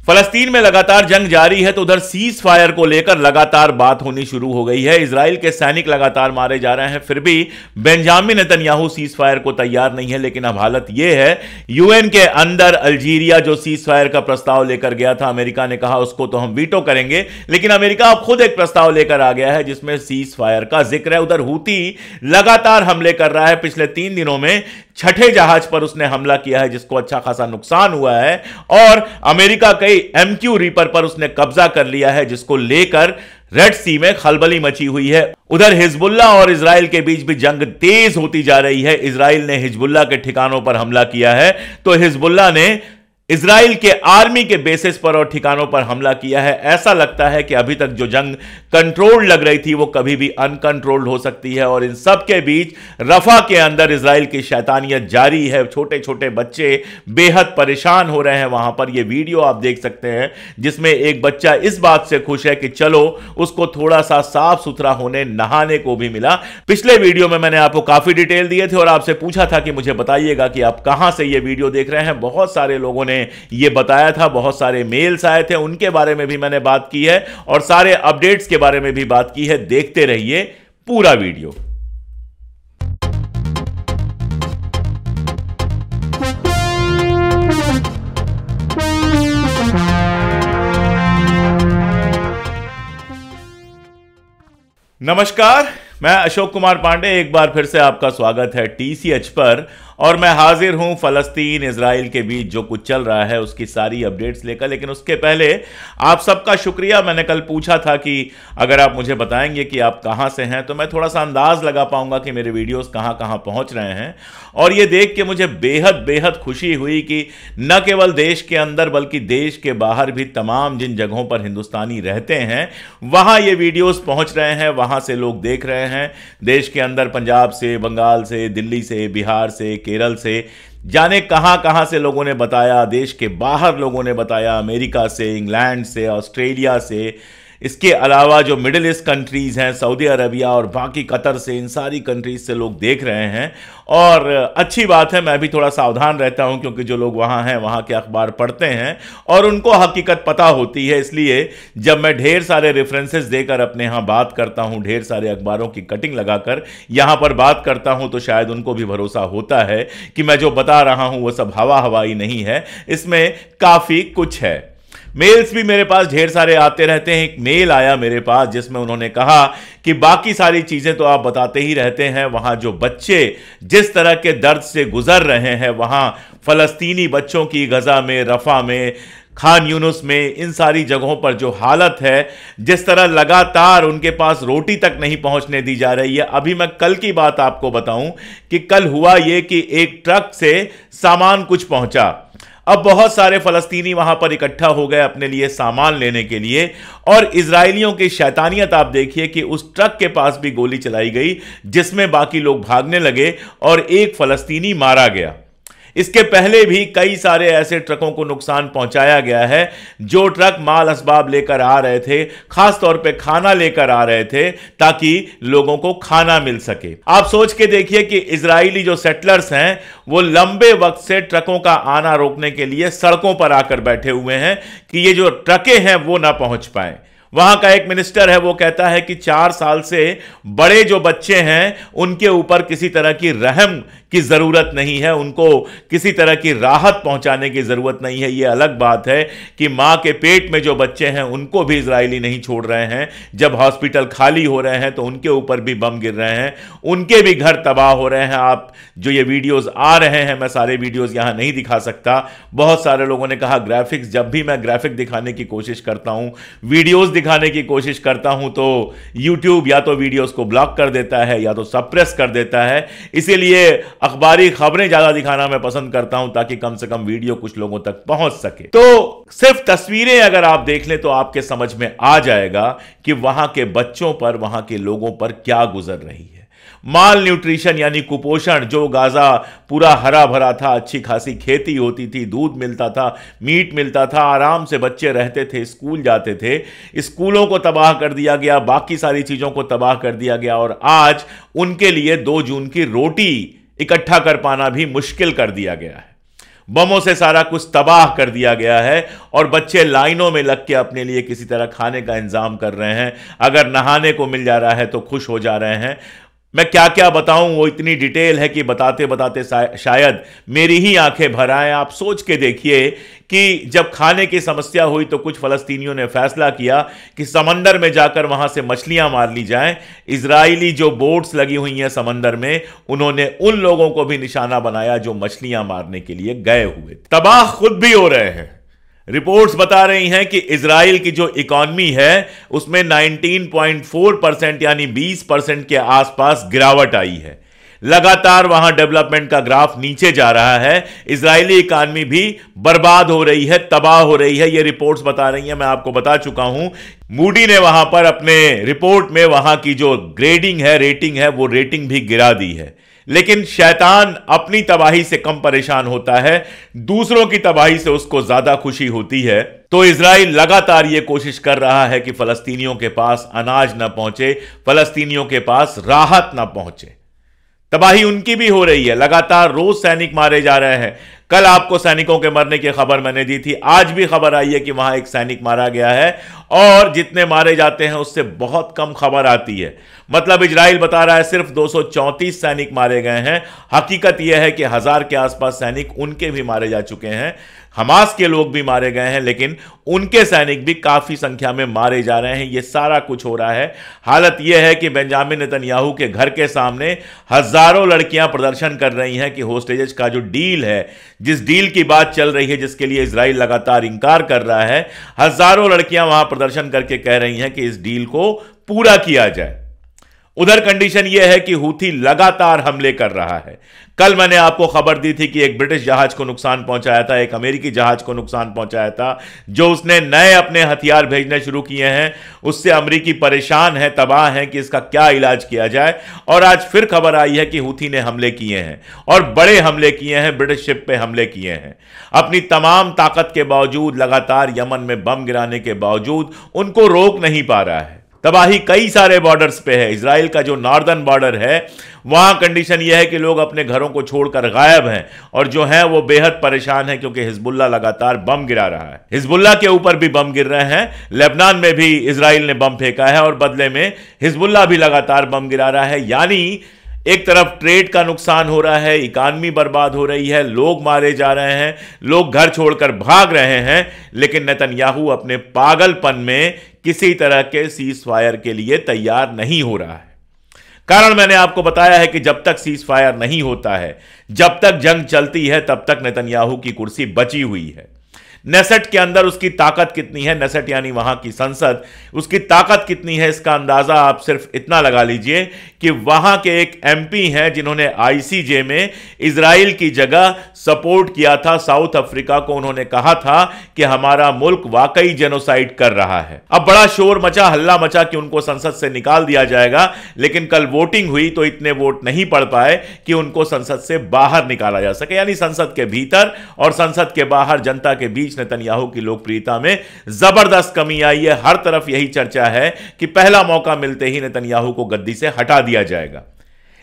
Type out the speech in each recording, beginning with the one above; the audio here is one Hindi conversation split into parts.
फलस्तीन में लगातार जंग जारी है तो उधर सीज फायर को लेकर लगातार बात होनी शुरू हो गई है। इजराइल के सैनिक लगातार मारे जा रहे हैं, फिर भी बेंजामिन नेतन्याहू सीज फायर को तैयार नहीं है। लेकिन अब हालत यह है, यूएन के अंदर अल्जीरिया जो सीज फायर का प्रस्ताव लेकर गया था, अमेरिका ने कहा उसको तो हम वीटो करेंगे, लेकिन अमेरिका अब खुद एक प्रस्ताव लेकर आ गया है जिसमें सीज फायर का जिक्र है। उधर हूती लगातार हमले कर रहा है, पिछले 3 दिनों में 6ठे जहाज पर उसने हमला किया है जिसको अच्छा खासा नुकसान हुआ है, और अमेरिका कई MQ रीपर पर उसने कब्जा कर लिया है जिसको लेकर रेड सी में खलबली मची हुई है। उधर हिजबुल्ला और इजराइल के बीच भी जंग तेज होती जा रही है। इजराइल ने हिजबुल्ला के ठिकानों पर हमला किया है तो हिजबुल्ला ने इजराइल के आर्मी के बेसिस पर और ठिकानों पर हमला किया है। ऐसा लगता है कि अभी तक जो जंग कंट्रोल लग रही थी वो कभी भी अनकंट्रोल्ड हो सकती है, और इन सब के बीच रफा के अंदर इजराइल की शैतानियत जारी है। छोटे छोटे बच्चे बेहद परेशान हो रहे हैं वहां पर। यह वीडियो आप देख सकते हैं जिसमें एक बच्चा इस बात से खुश है कि चलो उसको थोड़ा सा साफ सुथरा होने नहाने को भी मिला। पिछले वीडियो में मैंने आपको काफी डिटेल दिए थे और आपसे पूछा था कि मुझे बताइएगा कि आप कहां से यह वीडियो देख रहे हैं। बहुत सारे लोगों ने ये बताया था, बहुत सारे मेल्स आए थे, उनके बारे में भी मैंने बात की है और सारे अपडेट्स के बारे में भी बात की है। देखते रहिए पूरा वीडियो। नमस्कार, मैं अशोक कुमार पांडे, एक बार फिर से आपका स्वागत है TCH पर, और मैं हाजिर हूं फलस्तीन इजराइल के बीच जो कुछ चल रहा है उसकी सारी अपडेट्स लेकर। लेकिन उसके पहले आप सबका शुक्रिया। मैंने कल पूछा था कि अगर आप मुझे बताएंगे कि आप कहां से हैं तो मैं थोड़ा सा अंदाज लगा पाऊंगा कि मेरे वीडियोस कहां कहां पहुंच रहे हैं, और ये देख के मुझे बेहद बेहद खुशी हुई कि न केवल देश के अंदर बल्कि देश के बाहर भी तमाम जिन जगहों पर हिंदुस्तानी रहते हैं वहां ये वीडियोस पहुंच रहे हैं, वहां से लोग देख रहे हैं। देश के अंदर पंजाब से, बंगाल से, दिल्ली से, बिहार से, केरल से, जाने कहां कहां से लोगों ने बताया, देश के बाहर लोगों ने बताया, अमेरिका से, इंग्लैंड से, ऑस्ट्रेलिया से, इसके अलावा जो मिडिल ईस्ट कंट्रीज हैं, सऊदी अरबिया और बाकी कतर से, इन सारी कंट्रीज से लोग देख रहे हैं। और अच्छी बात है, मैं भी थोड़ा सावधान रहता हूं क्योंकि जो लोग वहां हैं वहां के अखबार पढ़ते हैं और उनको हकीकत पता होती है। इसलिए जब मैं ढेर सारे रेफरेंसेस देकर अपने यहां बात करता हूं, ढेर सारे अखबारों की कटिंग लगाकर यहां पर बात करता हूं, तो शायद उनको भी भरोसा होता है कि मैं जो बता रहा हूं वो सब हवा हवाई नहीं है, इसमें काफी कुछ है। मेल्स भी मेरे पास ढेर सारे आते रहते हैं। एक मेल आया मेरे पास जिसमें उन्होंने कहा कि बाकी सारी चीजें तो आप बताते ही रहते हैं, वहां जो बच्चे जिस तरह के दर्द से गुजर रहे हैं, वहां फलस्तीनी बच्चों की गजा में, रफा में, खान यूनुस में, इन सारी जगहों पर जो हालत है, जिस तरह लगातार उनके पास रोटी तक नहीं पहुंचने दी जा रही है। अभी मैं कल की बात आपको बताऊं कि कल हुआ यह कि एक ट्रक से सामान कुछ पहुंचा। अब बहुत सारे फलस्तीनी वहां पर इकट्ठा हो गए अपने लिए सामान लेने के लिए, और इजरायलियों की शैतानियत आप देखिए कि उस ट्रक के पास भी गोली चलाई गई जिसमें बाकी लोग भागने लगे और एक फलस्तीनी मारा गया। इसके पहले भी कई सारे ऐसे ट्रकों को नुकसान पहुंचाया गया है जो ट्रक माल असबाब लेकर आ रहे थे, खास तौर पे खाना लेकर आ रहे थे ताकि लोगों को खाना मिल सके। आप सोच के देखिए कि इजरायली जो सेटलर्स हैं वो लंबे वक्त से ट्रकों का आना रोकने के लिए सड़कों पर आकर बैठे हुए हैं कि ये जो ट्रकें हैं वो ना पहुंच पाए। वहां का एक मिनिस्टर है, वो कहता है कि 4 साल से बड़े जो बच्चे हैं उनके ऊपर किसी तरह की रहम की जरूरत नहीं है, उनको किसी तरह की राहत पहुंचाने की जरूरत नहीं है। यह अलग बात है कि मां के पेट में जो बच्चे हैं उनको भी इजरायली नहीं छोड़ रहे हैं। जब हॉस्पिटल खाली हो रहे हैं तो उनके ऊपर भी बम गिर रहे हैं, उनके भी घर तबाह हो रहे हैं। आप जो ये वीडियोस आ रहे हैं, मैं सारे वीडियोस यहां नहीं दिखा सकता। बहुत सारे लोगों ने कहा ग्राफिक्स, जब भी मैं ग्राफिक दिखाने की कोशिश करता हूं, वीडियोस दिखाने की कोशिश करता हूं, तो यूट्यूब या तो वीडियोस को ब्लॉक कर देता है या तो सप्रेस कर देता है। इसीलिए अखबारी खबरें ज्यादा दिखाना मैं पसंद करता हूं ताकि कम से कम वीडियो कुछ लोगों तक पहुंच सके। तो सिर्फ तस्वीरें अगर आप देख लें तो आपके समझ में आ जाएगा कि वहां के बच्चों पर, वहां के लोगों पर क्या गुजर रही है। माल न्यूट्रिशन यानी कुपोषण, जो गाजा पूरा हरा भरा था, अच्छी खासी खेती होती थी, दूध मिलता था, मीट मिलता था, आराम से बच्चे रहते थे, स्कूल जाते थे, स्कूलों को तबाह कर दिया गया, बाकी सारी चीजों को तबाह कर दिया गया, और आज उनके लिए 2 जून की रोटी इकट्ठा कर पाना भी मुश्किल कर दिया गया है। बमों से सारा कुछ तबाह कर दिया गया है और बच्चे लाइनों में लग के अपने लिए किसी तरह खाने का इंतजाम कर रहे हैं। अगर नहाने को मिल जा रहा है तो खुश हो जा रहे हैं। मैं क्या क्या बताऊं, वो इतनी डिटेल है कि बताते बताते शायद मेरी ही आंखें भर आएं। आप सोच के देखिए कि जब खाने की समस्या हुई तो कुछ फलस्तीनियों ने फैसला किया कि समंदर में जाकर वहां से मछलियां मार ली जाएं। इजरायली जो बोट्स लगी हुई हैं समंदर में, उन्होंने उन लोगों को भी निशाना बनाया जो मछलियां मारने के लिए गए हुए थे। तबाह खुद भी हो रहे हैं। रिपोर्ट्स बता रही हैं कि इजराइल की जो इकॉनमी है उसमें 19.4% यानी 20% के आसपास गिरावट आई है। लगातार वहां डेवलपमेंट का ग्राफ नीचे जा रहा है। इजरायली इकॉनमी भी बर्बाद हो रही है, तबाह हो रही है, ये रिपोर्ट्स बता रही हैं। मैं आपको बता चुका हूं, मूडी ने वहां पर अपने रिपोर्ट में वहां की जो ग्रेडिंग है, रेटिंग है, वो रेटिंग भी गिरा दी है। लेकिन शैतान अपनी तबाही से कम परेशान होता है, दूसरों की तबाही से उसको ज्यादा खुशी होती है। तो इजराइल लगातार यह कोशिश कर रहा है कि फलस्तीनियों के पास अनाज ना पहुंचे, फलस्तीनियों के पास राहत ना पहुंचे। तबाही उनकी भी हो रही है। लगातार रोज सैनिक मारे जा रहे हैं। कल आपको सैनिकों के मरने की खबर मैंने दी थी, आज भी खबर आई है कि वहां एक सैनिक मारा गया है और जितने मारे जाते हैं उससे बहुत कम खबर आती है। मतलब इजराइल बता रहा है सिर्फ 234 सैनिक मारे गए हैं। हकीकत यह है कि 1000 के आसपास सैनिक उनके भी मारे जा चुके हैं। हमास के लोग भी मारे गए हैं, लेकिन उनके सैनिक भी काफी संख्या में मारे जा रहे हैं। यह सारा कुछ हो रहा है। हालत यह है कि बेंजामिन नेतन्याहू के घर के सामने हजारों लड़कियां प्रदर्शन कर रही हैं कि होस्टेजेस का जो डील है, जिस डील की बात चल रही है, जिसके लिए इजराइल लगातार इंकार कर रहा है, हजारों लड़कियां वहां प्रदर्शन करके कह रही हैं कि इस डील को पूरा किया जाए। उधर कंडीशन यह है कि हूथी लगातार हमले कर रहा है। कल मैंने आपको खबर दी थी कि एक ब्रिटिश जहाज को नुकसान पहुंचाया था, एक अमेरिकी जहाज को नुकसान पहुंचाया था, जो उसने नए अपने हथियार भेजने शुरू किए हैं। उससे अमेरिकी परेशान है, तबाह है कि इसका क्या इलाज किया जाए। और आज फिर खबर आई है कि हूथी ने हमले किए हैं और बड़े हमले किए हैं, ब्रिटिश शिप पे हमले किए हैं। अपनी तमाम ताकत के बावजूद, लगातार यमन में बम गिराने के बावजूद उनको रोक नहीं पा रहा है। तबाही कई सारे बॉर्डर्स पे है। इजराइल का जो नॉर्दर्न बॉर्डर है, वहां कंडीशन यह है कि लोग अपने घरों को छोड़कर गायब हैं और जो है वो बेहद परेशान है, क्योंकि हिजबुल्लाह लगातार बम गिरा रहा है। हिजबुल्लाह के ऊपर भी बम गिर रहे हैं। लेबनान में भी इजराइल ने बम फेंका है और बदले में हिजबुल्लाह भी लगातार बम गिरा रहा है। यानी एक तरफ ट्रेड का नुकसान हो रहा है, इकॉनमी बर्बाद हो रही है, लोग मारे जा रहे हैं, लोग घर छोड़कर भाग रहे हैं, लेकिन नेतन्याहू अपने पागलपन में किसी तरह के सीज फायर के लिए तैयार नहीं हो रहा है। कारण मैंने आपको बताया है कि जब तक सीज फायर नहीं होता है, जब तक जंग चलती है, तब तक नेतन्याहू की कुर्सी बची हुई है। नेसेट के अंदर उसकी ताकत कितनी है, नेसेट यानी वहां की संसद, उसकी ताकत कितनी है, इसका अंदाजा आप सिर्फ इतना लगा लीजिए कि वहां के एक एमपी हैं जिन्होंने आईसीजे में इजराइल की जगह सपोर्ट किया था साउथ अफ्रीका को। उन्होंने कहा था कि हमारा मुल्क वाकई जेनोसाइड कर रहा है। अब बड़ा शोर मचा, हल्ला मचा कि उनको संसद से निकाल दिया जाएगा, लेकिन कल वोटिंग हुई तो इतने वोट नहीं पड़ पाए कि उनको संसद से बाहर निकाला जा सके। यानी संसद के भीतर और संसद के बाहर जनता के बीच नेतन्याहू की लोकप्रियता में जबरदस्त कमी आई है। हर तरफ यही चर्चा है कि पहला मौका मिलते ही नेतन्याहू को गद्दी से हटा दिया जाएगा।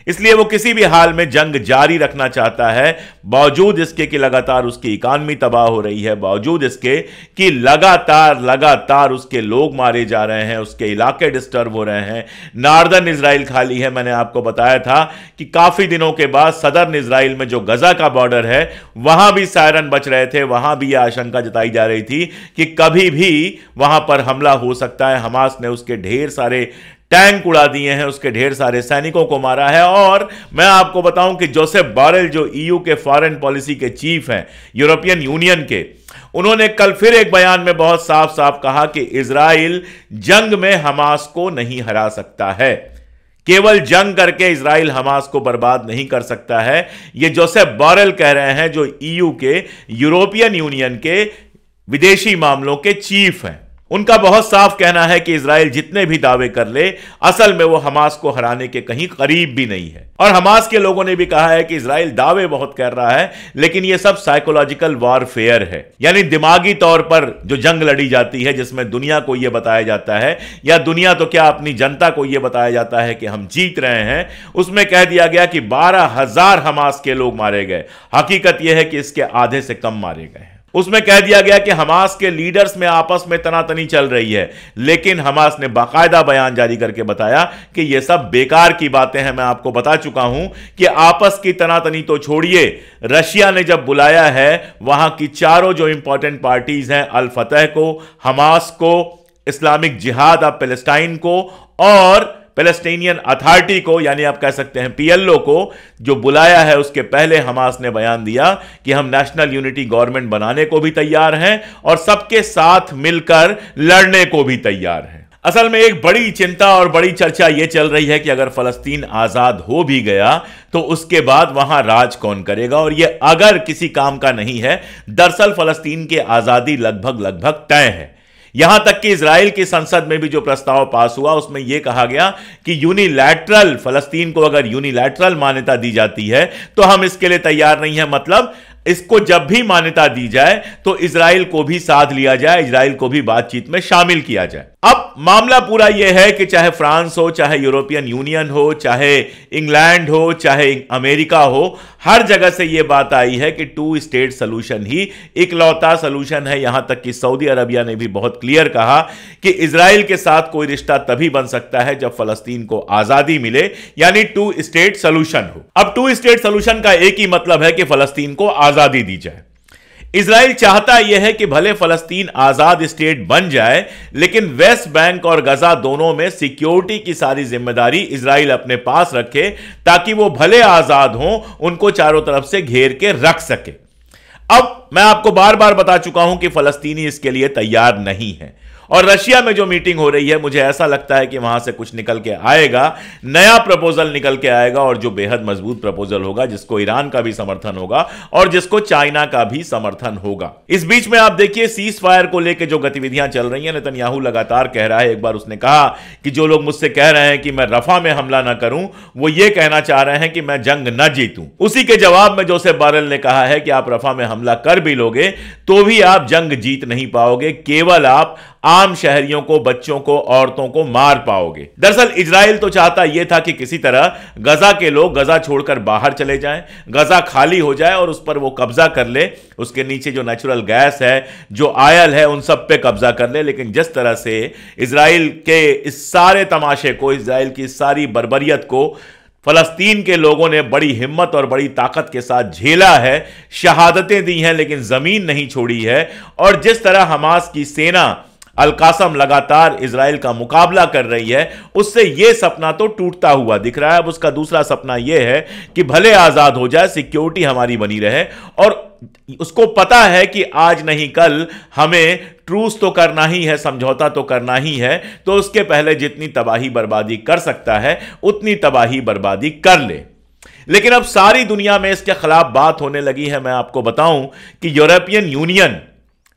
इसलिए वो किसी भी हाल में जंग जारी रखना चाहता है, बावजूद इसके कि लगातार उसकी इकॉनमी तबाह हो रही है, बावजूद इसके कि लगातार उसके लोग मारे जा रहे हैं, उसके इलाके डिस्टर्ब हो रहे हैं। नॉर्दर्न इजराइल खाली है। मैंने आपको बताया था कि काफी दिनों के बाद सदर्न इजराइल में जो गजा का बॉर्डर है, वहां भी सायरन बच रहे थे। वहां भी यह आशंका जताई जा रही थी कि कभी भी वहां पर हमला हो सकता है। हमास ने उसके ढेर सारे टैंक उड़ा दिए हैं, उसके ढेर सारे सैनिकों को मारा है। और मैं आपको बताऊं कि जोसेफ बोरेल, जो ईयू के फॉरेन पॉलिसी के चीफ हैं, यूरोपियन यूनियन के, उन्होंने कल फिर एक बयान में बहुत साफ साफ कहा कि इजराइल जंग में हमास को नहीं हरा सकता है। केवल जंग करके इजराइल हमास को बर्बाद नहीं कर सकता है। यह जोसेफ बोरेल कह रहे हैं, जो ईयू के, यूरोपियन यूनियन के विदेशी मामलों के चीफ हैं। उनका बहुत साफ कहना है कि इजराइल जितने भी दावे कर ले, असल में वो हमास को हराने के कहीं करीब भी नहीं है। और हमास के लोगों ने भी कहा है कि इजराइल दावे बहुत कर रहा है, लेकिन ये सब साइकोलॉजिकल वॉरफेयर है, यानी दिमागी तौर पर जो जंग लड़ी जाती है, जिसमें दुनिया को यह बताया जाता है, या दुनिया तो क्या अपनी जनता को यह बताया जाता है कि हम जीत रहे हैं। उसमें कह दिया गया कि 12,000 हमास के लोग मारे गए। हकीकत यह है कि इसके आधे से कम मारे गए। उसमें कह दिया गया कि हमास के लीडर्स में आपस में तनातनी चल रही है, लेकिन हमास ने बाकायदा बयान जारी करके बताया कि यह सब बेकार की बातें हैं। मैं आपको बता चुका हूं कि आपस की तनातनी तो छोड़िए, रशिया ने जब बुलाया है वहां की चारों जो इंपॉर्टेंट पार्टीज हैं, अल फतह को, हमास को, इस्लामिक जिहाद ऑफ पैलेस्टाइन को और पैलेस्टीनियन अथॉरिटी को, यानी आप कह सकते हैं पीएलओ को, जो बुलाया है, उसके पहले हमास ने बयान दिया कि हम नेशनल यूनिटी गवर्नमेंट बनाने को भी तैयार हैं और सबके साथ मिलकर लड़ने को भी तैयार हैं। असल में एक बड़ी चिंता और बड़ी चर्चा यह चल रही है कि अगर फलस्तीन आजाद हो भी गया तो उसके बाद वहां राज कौन करेगा, और यह अगर किसी काम का नहीं है। दरअसल फलस्तीन की आजादी लगभग तय है। यहां तक कि इजराइल की संसद में भी जो प्रस्ताव पास हुआ उसमें यह कहा गया कि यूनिलैटरल, फलस्तीन को अगर यूनिलैटरल मान्यता दी जाती है तो हम इसके लिए तैयार नहीं है। मतलब इसको जब भी मान्यता दी जाए तो इजराइल को भी साथ लिया जाए, इजराइल को भी बातचीत में शामिल किया जाए। अब मामला पूरा यह है कि चाहे फ्रांस हो, चाहे यूरोपियन यूनियन हो, चाहे इंग्लैंड हो, चाहे अमेरिका हो, हर जगह से यह बात आई है कि 2 स्टेट सोल्यूशन ही इकलौता सोल्यूशन है। यहां तक कि सऊदी अरबिया ने भी बहुत क्लियर कहा कि इजराइल के साथ कोई रिश्ता तभी बन सकता है जब फलस्तीन को आजादी मिले, यानी 2 स्टेट सोल्यूशन हो। अब 2 स्टेट सोल्यूशन का एक ही मतलब है कि फलस्तीन को आजादी दी जाए। इजराइल चाहता यह है कि भले फलस्तीन आजाद स्टेट बन जाए, लेकिन वेस्ट बैंक और गजा दोनों में सिक्योरिटी की सारी जिम्मेदारी इजराइल अपने पास रखे, ताकि वो भले आजाद हों, उनको चारों तरफ से घेर के रख सके। अब मैं आपको बार बार बता चुका हूं कि फलस्तीनी इसके लिए तैयार नहीं है, और रशिया में जो मीटिंग हो रही है, मुझे ऐसा लगता है कि वहां से कुछ निकल के आएगा, नया प्रपोजल निकल के आएगा, और जो बेहद मजबूत प्रपोजल होगा, जिसको ईरान का भी समर्थन होगा और जिसको चाइना का भी समर्थन होगा। इस बीच में आप देखिए सीज फायर को लेकर जो गतिविधियां चल रही हैं, नेतन्याहू लगातार कह रहा है, एक बार उसने कहा कि जो लोग मुझसे कह रहे हैं कि मैं रफा में हमला ना करूं, वो ये कहना चाह रहे हैं कि मैं जंग न जीतूं। उसी के जवाब में जोसेफ बोरेल ने कहा है कि आप रफा में हमला कर भी लोगे तो भी आप जंग जीत नहीं पाओगे, केवल आप आम शहरियों को, बच्चों को, औरतों को मार पाओगे। दरअसल इजराइल तो चाहता यह था कि किसी तरह गजा के लोग गजा छोड़कर बाहर चले जाएं, गजा खाली हो जाए और उस पर वो कब्जा कर ले, उसके नीचे जो नेचुरल गैस है, जो आयल है, उन सब पे कब्जा कर ले। लेकिन जिस तरह से इजराइल के इस सारे तमाशे को, इजराइल की सारी बर्बरियत को फलस्तीन के लोगों ने बड़ी हिम्मत और बड़ी ताकत के साथ झेला है, शहादतें दी हैं लेकिन जमीन नहीं छोड़ी है, और जिस तरह हमास की सेना अल-कासम लगातार इजराइल का मुकाबला कर रही है, उससे यह सपना तो टूटता हुआ दिख रहा है। अब उसका दूसरा सपना यह है कि भले आजाद हो जाए, सिक्योरिटी हमारी बनी रहे, और उसको पता है कि आज नहीं कल हमें ट्रूस तो करना ही है, समझौता तो करना ही है, तो उसके पहले जितनी तबाही बर्बादी कर सकता है उतनी तबाही बर्बादी कर ले। लेकिन अब सारी दुनिया में इसके खिलाफ बात होने लगी है। मैं आपको बताऊं कि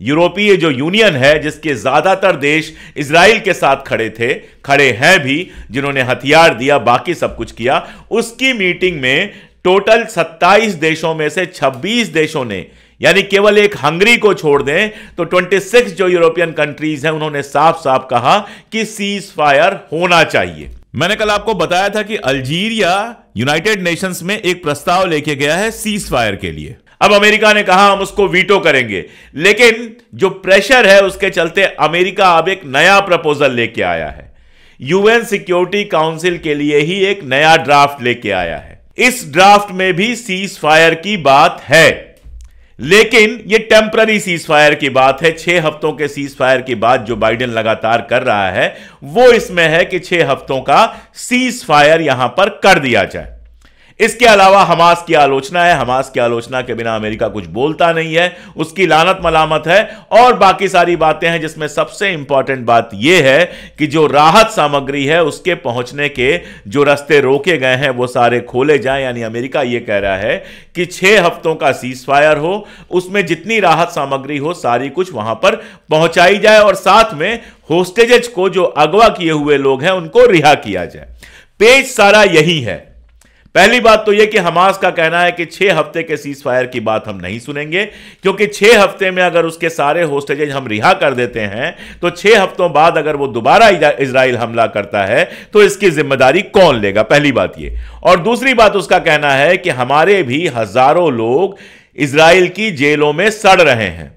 यूरोपीय जो यूनियन है, जिसके ज्यादातर देश इजराइल के साथ खड़े हैं भी, जिन्होंने हथियार दिया, बाकी सब कुछ किया, उसकी मीटिंग में टोटल 27 देशों में से 26 देशों ने, यानी केवल एक हंगरी को छोड़ दें तो 26 जो यूरोपियन कंट्रीज हैं, उन्होंने साफ साफ कहा कि सीज फायर होना चाहिए। मैंने कल आपको बताया था कि अल्जीरिया यूनाइटेड नेशंस में एक प्रस्ताव लेके गया है सीज फायर के लिए। अब अमेरिका ने कहा हम उसको वीटो करेंगे, लेकिन जो प्रेशर है उसके चलते अमेरिका अब एक नया प्रपोजल लेके आया है। यूएन सिक्योरिटी काउंसिल के लिए ही एक नया ड्राफ्ट लेके आया है। इस ड्राफ्ट में भी सीज फायर की बात है, लेकिन यह टेम्पररी सीज फायर की बात है। 6 हफ्तों के सीज फायर की बात जो बाइडेन लगातार कर रहा है, वो इसमें है कि 6 हफ्तों का सीज फायर यहां पर कर दिया जाए। इसके अलावा हमास की आलोचना है। हमास की आलोचना के बिना अमेरिका कुछ बोलता नहीं है, उसकी लानत मलामत है और बाकी सारी बातें हैं, जिसमें सबसे इंपॉर्टेंट बात यह है कि जो राहत सामग्री है उसके पहुंचने के जो रास्ते रोके गए हैं वो सारे खोले जाएं। यानी अमेरिका यह कह रहा है कि 6 हफ्तों का सीज फायर हो, उसमें जितनी राहत सामग्री हो सारी कुछ वहां पर पहुंचाई जाए और साथ में होस्टेजेस को, जो अगवा किए हुए लोग हैं, उनको रिहा किया जाए। पेज सारा यही है। पहली बात तो यह कि हमास का कहना है कि 6 हफ्ते के सीज फायर की बात हम नहीं सुनेंगे, क्योंकि 6 हफ्ते में अगर उसके सारे होस्टेजेस हम रिहा कर देते हैं तो 6 हफ्तों बाद अगर वो दोबारा इजराइल हमला करता है तो इसकी जिम्मेदारी कौन लेगा, पहली बात ये। और दूसरी बात उसका कहना है कि हमारे भी हजारों लोग इजराइल की जेलों में सड़ रहे हैं,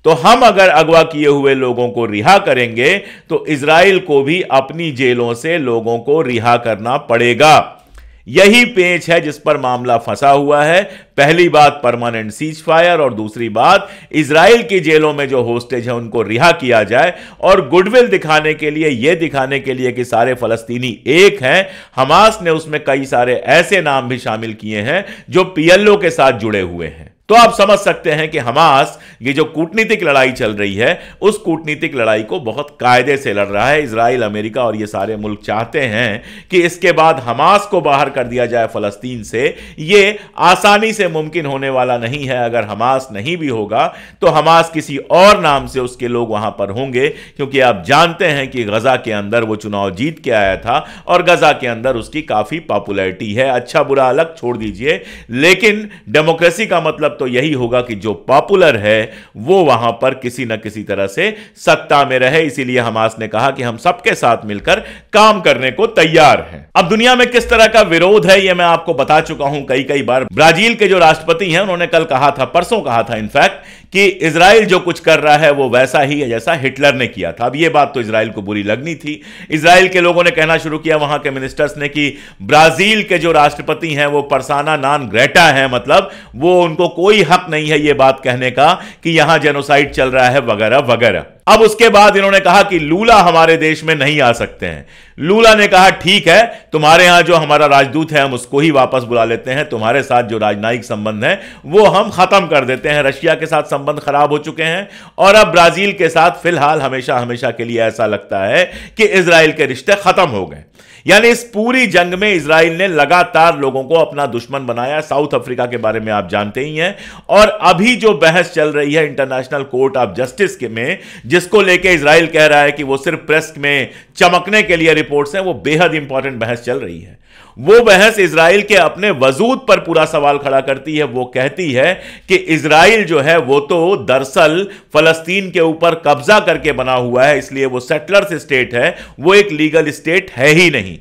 तो हम अगर अगवा किए हुए लोगों को रिहा करेंगे तो इजराइल को भी अपनी जेलों से लोगों को रिहा करना पड़ेगा। यही पेच है जिस पर मामला फंसा हुआ है। पहली बात परमानेंट सीज फायर और दूसरी बात इजराइल की जेलों में जो होस्टेज है उनको रिहा किया जाए। और गुडविल दिखाने के लिए, यह दिखाने के लिए कि सारे फलस्तीनी एक हैं, हमास ने उसमें कई सारे ऐसे नाम भी शामिल किए हैं जो पीएलओ के साथ जुड़े हुए हैं। तो आप समझ सकते हैं कि हमास ये जो कूटनीतिक लड़ाई चल रही है उस कूटनीतिक लड़ाई को बहुत कायदे से लड़ रहा है। इजराइल, अमेरिका और ये सारे मुल्क चाहते हैं कि इसके बाद हमास को बाहर कर दिया जाए फलस्तीन से। ये आसानी से मुमकिन होने वाला नहीं है। अगर हमास नहीं भी होगा तो हमास किसी और नाम से उसके लोग वहां पर होंगे, क्योंकि आप जानते हैं कि गजा के अंदर वो चुनाव जीत के आया था और गजा के अंदर उसकी काफी पॉपुलैरिटी है। अच्छा बुरा अलग छोड़ दीजिए, लेकिन डेमोक्रेसी का मतलब तो यही होगा कि जो पॉपुलर है वो वहां पर किसी न किसी तरह से सत्ता में रहे। इसीलिए हमास ने कहा कि हम सबके साथ मिलकर काम करने को तैयार हैं। अब दुनिया में किस तरह का विरोध है यह मैं आपको बता चुका हूं कई बार। ब्राजील के जो राष्ट्रपति हैं उन्होंने कल कहा था, परसों कहा था इनफैक्ट, कि इजराइल जो कुछ कर रहा है वो वैसा ही है जैसा हिटलर ने किया था। अब ये बात तो इजराइल को बुरी लगनी थी। इजराइल के लोगों ने कहना शुरू किया, वहां के मिनिस्टर्स ने, कि ब्राजील के जो राष्ट्रपति हैं वो पर्सोना नॉन ग्रेटा है, मतलब वो उनको कोई हक नहीं है ये बात कहने का कि यहां जेनोसाइड चल रहा है वगैरह वगैरह। अब उसके बाद इन्होंने कहा कि लूला हमारे देश में नहीं आ सकते हैं। लूला ने कहा ठीक है, तुम्हारे यहां जो हमारा राजदूत है हम उसको ही वापस बुला लेते हैं, तुम्हारे साथ जो राजनयिक संबंध है वो हम खत्म कर देते हैं। रशिया के साथ संबंध खराब हो चुके हैं और अब ब्राजील के साथ फिलहाल हमेशा हमेशा के लिए ऐसा लगता है कि इजराइल के रिश्ते खत्म हो गए। यानी इस पूरी जंग में इजराइल ने लगातार लोगों को अपना दुश्मन बनाया। साउथ अफ्रीका के बारे में आप जानते ही हैं। और अभी जो बहस चल रही है इंटरनेशनल कोर्ट ऑफ जस्टिस के में, जिसको लेके इजराइल कह रहा है कि वो सिर्फ प्रेस में चमकने के लिए रिपोर्ट्स हैं, वो बेहद इंपॉर्टेंट बहस चल रही है। वो बहस इजराइल के अपने वजूद पर पूरा सवाल खड़ा करती है। वो कहती है कि इजराइल जो है वो तो दरअसल फलस्तीन के ऊपर कब्जा करके बना हुआ है, इसलिए वो सेटलर्स स्टेट है, वो एक लीगल स्टेट है ही नहीं।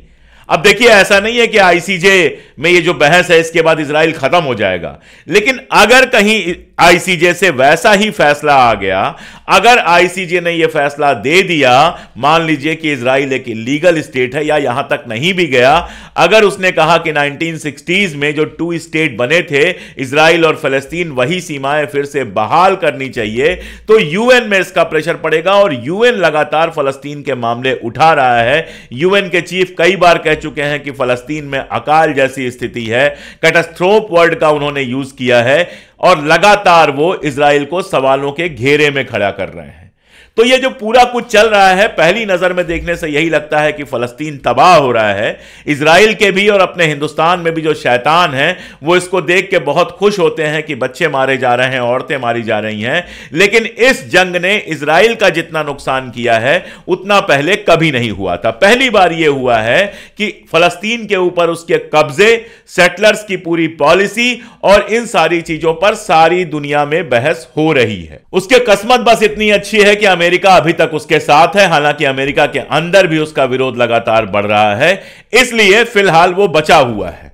अब देखिए, ऐसा नहीं है कि आईसीजे में ये जो बहस है इसके बाद इजराइल खत्म हो जाएगा, लेकिन अगर कहीं आईसीजे से वैसा ही फैसला आ गया, अगर आईसीजे ने यह फैसला दे दिया, मान लीजिए कि इजराइल एक लीगल स्टेट है, या यहां तक नहीं भी गया, अगर उसने कहा कि 1960s में जो 2 स्टेट बने थे इजराइल और फलस्तीन, वही सीमाएं फिर से बहाल करनी चाहिए, तो यूएन में इसका प्रेशर पड़ेगा। और यूएन लगातार फलस्तीन के मामले उठा रहा है। यूएन के चीफ कई बार कह चुके हैं कि फलस्तीन में अकाल जैसी स्थिति है, कैटास्ट्रोफ वर्ड का उन्होंने यूज किया है, और लगातार वो इजराइल को सवालों के घेरे में खड़ा कर रहे हैं। तो ये जो पूरा कुछ चल रहा है, पहली नजर में देखने से यही लगता है कि फलस्तीन तबाह हो रहा है। इजराइल के भी और अपने हिंदुस्तान में भी जो शैतान हैं वो इसको देख के बहुत खुश होते हैं कि बच्चे मारे जा रहे हैं, औरतें मारी जा रही हैं। लेकिन इस जंग ने इजराइल का जितना नुकसान किया है उतना पहले कभी नहीं हुआ था। पहली बार यह हुआ है कि फलस्तीन के ऊपर उसके कब्जे, सेटलर्स की पूरी पॉलिसी और इन सारी चीजों पर सारी दुनिया में बहस हो रही है। उसके किस्मत बस इतनी अच्छी है कि अमेरिका अभी तक उसके साथ है, हालांकि अमेरिका के अंदर भी उसका विरोध लगातार बढ़ रहा है, इसलिए फिलहाल वो बचा हुआ है।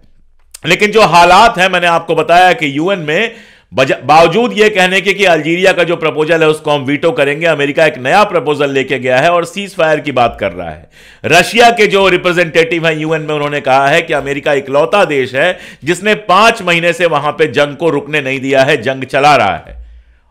लेकिन जो हालात हैं, मैंने आपको बताया कि यूएन में बावजूद यह कहने के कि अल्जीरिया का जो प्रपोजल है उसको हम वीटो करेंगे, अमेरिका एक नया प्रपोजल लेके गया है और सीज फायर की बात कर रहा है। रशिया के जो रिप्रेजेंटेटिव हैं यूएन में, उन्होंने कहा है कि अमेरिका इकलौता देश है जिसने 5 महीने से वहां पे जंग को रुकने नहीं दिया है, जंग चला रहा है।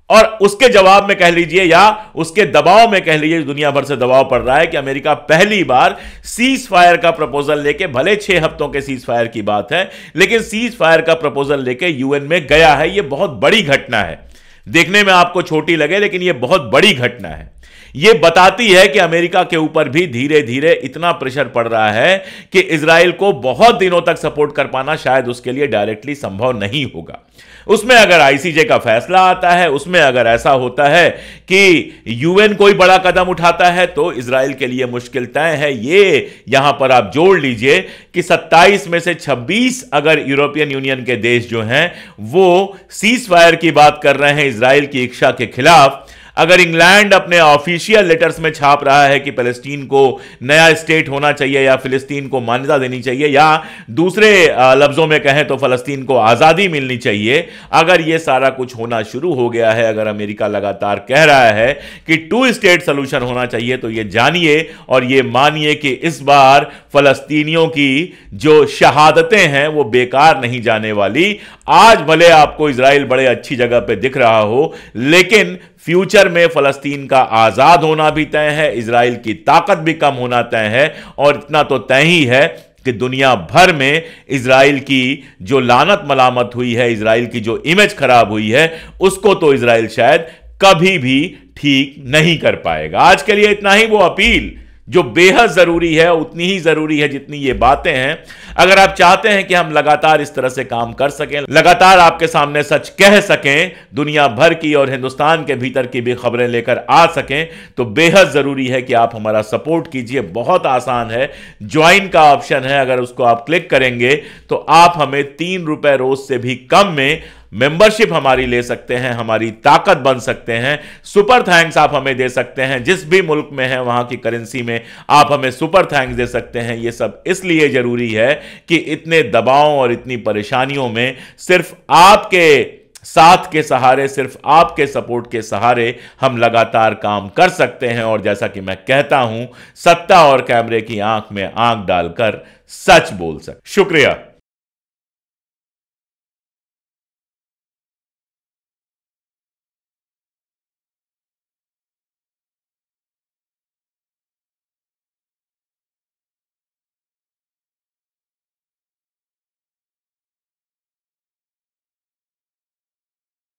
और उसके जवाब में कह लीजिए या उसके दबाव में कह लीजिए, दुनिया भर से दबाव पड़ रहा है कि अमेरिका पहली बार सीज फायर का प्रपोजल लेके, भले 6 हफ्तों के सीज फायर की बात है, लेकिन सीज फायर का प्रपोजल लेके यूएन में गया है। यह बहुत बड़ी घटना है, देखने में आपको छोटी लगे लेकिन यह बहुत बड़ी घटना है। यह बताती है कि अमेरिका के ऊपर भी धीरे धीरे इतना प्रेशर पड़ रहा है कि इजराइल को बहुत दिनों तक सपोर्ट कर पाना शायद उसके लिए डायरेक्टली संभव नहीं होगा। उसमें अगर आईसीजे का फैसला आता है, उसमें अगर ऐसा होता है कि यूएन कोई बड़ा कदम उठाता है, तो इजराइल के लिए मुश्किल तय है। ये यहां पर आप जोड़ लीजिए कि 27 में से 26 अगर यूरोपियन यूनियन के देश जो हैं वो सीज फायर की बात कर रहे हैं इजराइल की इच्छा के खिलाफ, अगर इंग्लैंड अपने ऑफिशियल लेटर्स में छाप रहा है कि फिलिस्तीन को नया स्टेट होना चाहिए या फिलिस्तीन को मान्यता देनी चाहिए, या दूसरे लफ्जों में कहें तो फिलिस्तीन को आजादी मिलनी चाहिए, अगर यह सारा कुछ होना शुरू हो गया है, अगर अमेरिका लगातार कह रहा है कि 2 स्टेट सोल्यूशन होना चाहिए, तो यह जानिए और यह मानिए कि इस बार फलस्तीनियों की जो शहादतें हैं वो बेकार नहीं जाने वाली। आज भले आपको इजराइल बड़े अच्छी जगह पे दिख रहा हो, लेकिन फ्यूचर में फलस्तीन का आजाद होना भी तय है, इजराइल की ताकत भी कम होना तय है, और इतना तो तय ही है कि दुनिया भर में इजराइल की जो लानत मलामत हुई है, इजराइल की जो इमेज खराब हुई है, उसको तो इजराइल शायद कभी भी ठीक नहीं कर पाएगा। आज के लिए इतना ही। वो अपील जो बेहद जरूरी है, उतनी ही जरूरी है जितनी ये बातें हैं। अगर आप चाहते हैं कि हम लगातार इस तरह से काम कर सकें, लगातार आपके सामने सच कह सकें, दुनिया भर की और हिंदुस्तान के भीतर की भी खबरें लेकर आ सकें, तो बेहद जरूरी है कि आप हमारा सपोर्ट कीजिए। बहुत आसान है, ज्वाइन का ऑप्शन है, अगर उसको आप क्लिक करेंगे तो आप हमें 3 रुपए रोज से भी कम में मेंबरशिप हमारी ले सकते हैं, हमारी ताकत बन सकते हैं। सुपर थैंक्स आप हमें दे सकते हैं, जिस भी मुल्क में है वहां की करेंसी में आप हमें सुपर थैंक्स दे सकते हैं। यह सब इसलिए जरूरी है कि इतने दबाव और इतनी परेशानियों में सिर्फ आपके साथ के सहारे, सिर्फ आपके सपोर्ट के सहारे हम लगातार काम कर सकते हैं। और जैसा कि मैं कहता हूं, सत्ता और कैमरे की आंख में आंख डालकर सच बोल सकते। शुक्रिया।